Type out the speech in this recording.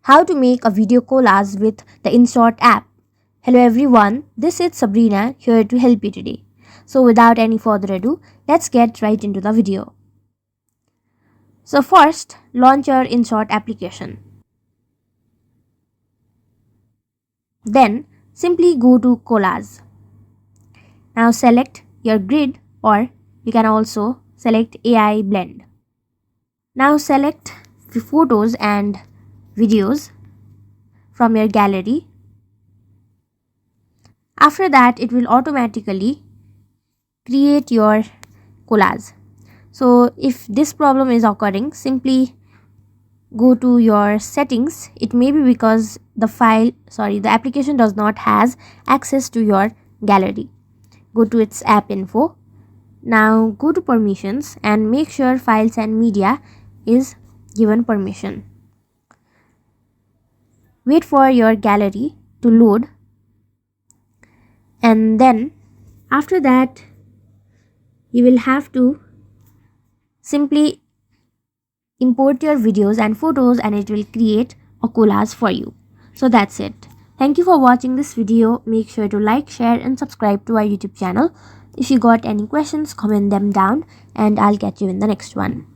how to make a video collage with the InShot app. Hello everyone, this is Sabrina here to help you today. So without any further ado, let's get right into the video. So first, launch your InShot application. Then simply go to Collage. Now select your grid, or you can also select AI blend. Now select the photos and videos from your gallery. After that, it will automatically create your collage. So if this problem is occurring, simply go to your settings. It may be because the application does not has access to your gallery. Go to its app info. Now go to permissions and make sure files and media is given permission. Wait for your gallery to load, and then after that you will have to simply import your videos and photos, and it will create a collage for you. So that's it. Thank you for watching this video. Make sure to like, share and subscribe to our YouTube channel. If you got any questions, comment them down and I'll catch you in the next one.